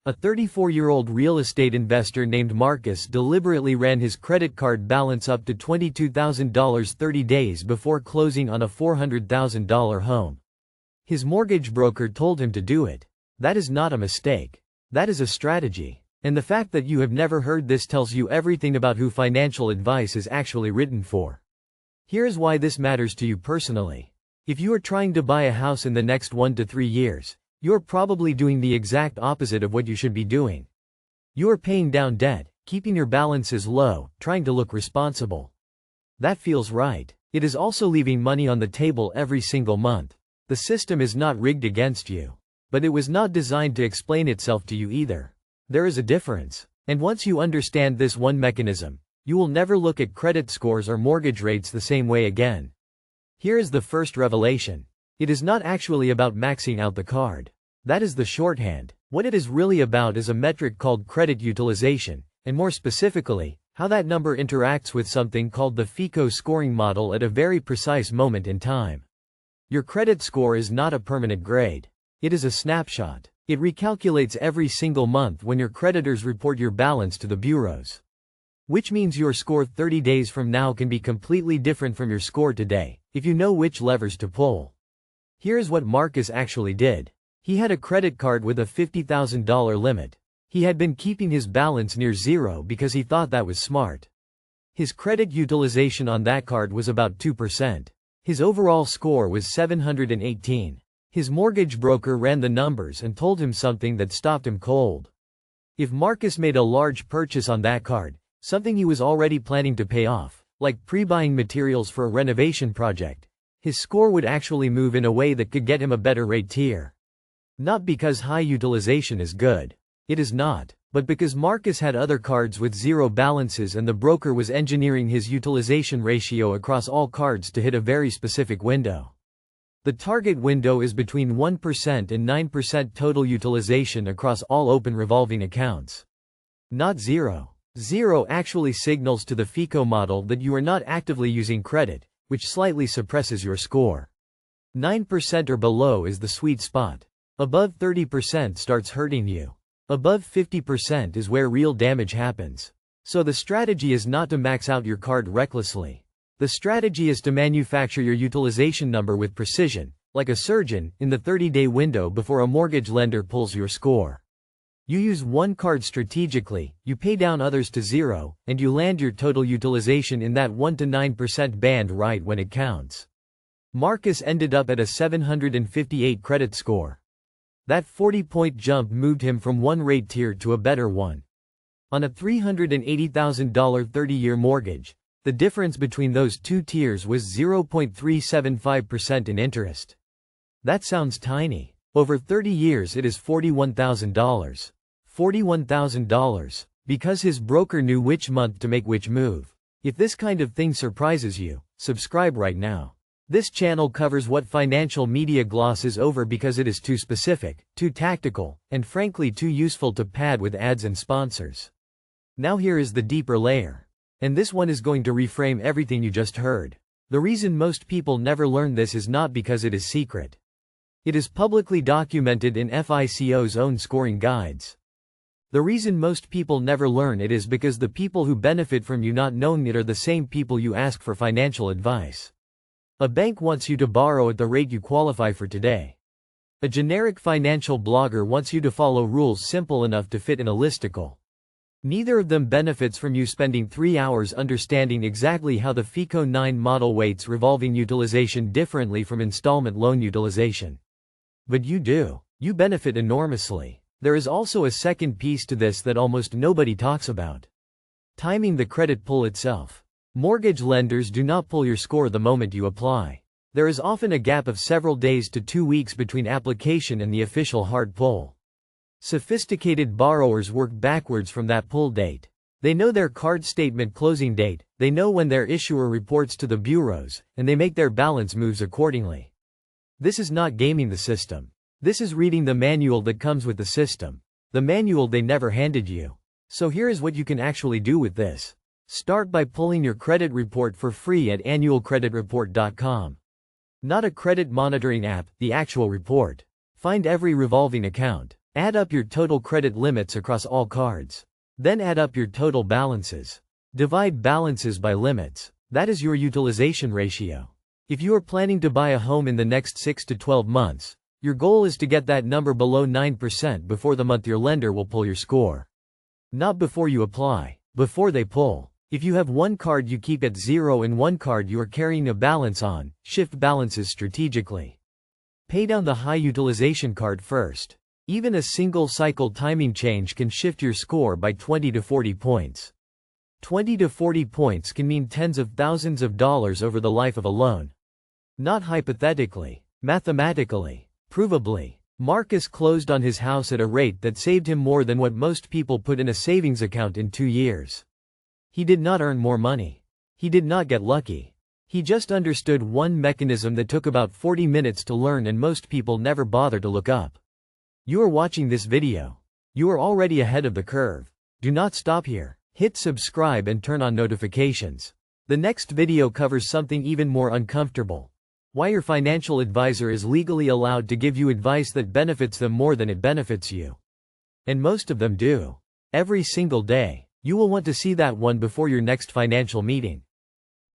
A 34-year-old real estate investor named Marcus deliberately ran his credit card balance up to $22,000 30 days before closing on a $400,000 home. His mortgage broker told him to do it. That is not a mistake. That is a strategy. And the fact that you have never heard this tells you everything about who financial advice is actually written for. Here is why this matters to you personally. If you are trying to buy a house in the next 1 to 3 years, you're probably doing the exact opposite of what you should be doing. You are paying down debt, keeping your balances low, trying to look responsible. That feels right. It is also leaving money on the table every single month. The system is not rigged against you. But it was not designed to explain itself to you either. There is a difference. And once you understand this one mechanism, you will never look at credit scores or mortgage rates the same way again. Here is the first revelation. It is not actually about maxing out the card. That is the shorthand. What it is really about is a metric called credit utilization, and more specifically, how that number interacts with something called the FICO scoring model at a very precise moment in time. Your credit score is not a permanent grade. It is a snapshot. It recalculates every single month when your creditors report your balance to the bureaus. Which means your score 30 days from now can be completely different from your score today, if you know which levers to pull. Here's what Marcus actually did. He had a credit card with a $50,000 limit. He had been keeping his balance near zero because he thought that was smart. His credit utilization on that card was about 2%. His overall score was 718. His mortgage broker ran the numbers and told him something that stopped him cold. If Marcus made a large purchase on that card, something he was already planning to pay off, like pre-buying materials for a renovation project, his score would actually move in a way that could get him a better rate tier. Not because high utilization is good. It is not. But because Marcus had other cards with zero balances and the broker was engineering his utilization ratio across all cards to hit a very specific window. The target window is between 1% and 9% total utilization across all open revolving accounts. Not zero. Zero actually signals to the FICO model that you are not actively using credit, which slightly suppresses your score. 9% or below is the sweet spot. Above 30% starts hurting you. Above 50% is where real damage happens. So the strategy is not to max out your card recklessly. The strategy is to manufacture your utilization number with precision, like a surgeon, in the 30-day window before a mortgage lender pulls your score. You use one card strategically, you pay down others to zero, and you land your total utilization in that 1 to 9% band right when it counts. Marcus ended up at a 758 credit score. That 40-point jump moved him from one rate tier to a better one. On a $380,000 30-year mortgage, the difference between those two tiers was 0.375% in interest. That sounds tiny. Over 30 years it is $41,000. $41,000. Because his broker knew which month to make which move. If this kind of thing surprises you, subscribe right now. This channel covers what financial media glosses over because it is too specific, too tactical, and frankly too useful to pad with ads and sponsors. Now here is the deeper layer. And this one is going to reframe everything you just heard. The reason most people never learn this is not because it is secret. It is publicly documented in FICO's own scoring guides. The reason most people never learn it is because the people who benefit from you not knowing it are the same people you ask for financial advice. A bank wants you to borrow at the rate you qualify for today. A generic financial blogger wants you to follow rules simple enough to fit in a listicle. Neither of them benefits from you spending 3 hours understanding exactly how the FICO 9 model weights revolving utilization differently from installment loan utilization. But you do. You benefit enormously. There is also a second piece to this that almost nobody talks about. Timing the credit pull itself. Mortgage lenders do not pull your score the moment you apply. There is often a gap of several days to 2 weeks between application and the official hard pull. Sophisticated borrowers work backwards from that pull date. They know their card statement closing date, they know when their issuer reports to the bureaus, and they make their balance moves accordingly. This is not gaming the system. This is reading the manual that comes with the system. The manual they never handed you. So here is what you can actually do with this. Start by pulling your credit report for free at annualcreditreport.com. Not a credit monitoring app, the actual report. Find every revolving account. Add up your total credit limits across all cards. Then add up your total balances. Divide balances by limits. That is your utilization ratio. If you are planning to buy a home in the next 6 to 12 months, your goal is to get that number below 9% before the month your lender will pull your score. Not before you apply, before they pull. If you have one card you keep at 0 and one card you are carrying a balance on, shift balances strategically. Pay down the high utilization card first. Even a single cycle timing change can shift your score by 20 to 40 points. 20 to 40 points can mean tens of thousands of dollars over the life of a loan. Not hypothetically, mathematically, provably. Marcus closed on his house at a rate that saved him more than what most people put in a savings account in 2 years. He did not earn more money. He did not get lucky. He just understood one mechanism that took about 40 minutes to learn and most people never bother to look up. You are watching this video. You are already ahead of the curve. Do not stop here. Hit subscribe and turn on notifications. The next video covers something even more uncomfortable. Why your financial advisor is legally allowed to give you advice that benefits them more than it benefits you. And most of them do. Every single day. You will want to see that one before your next financial meeting.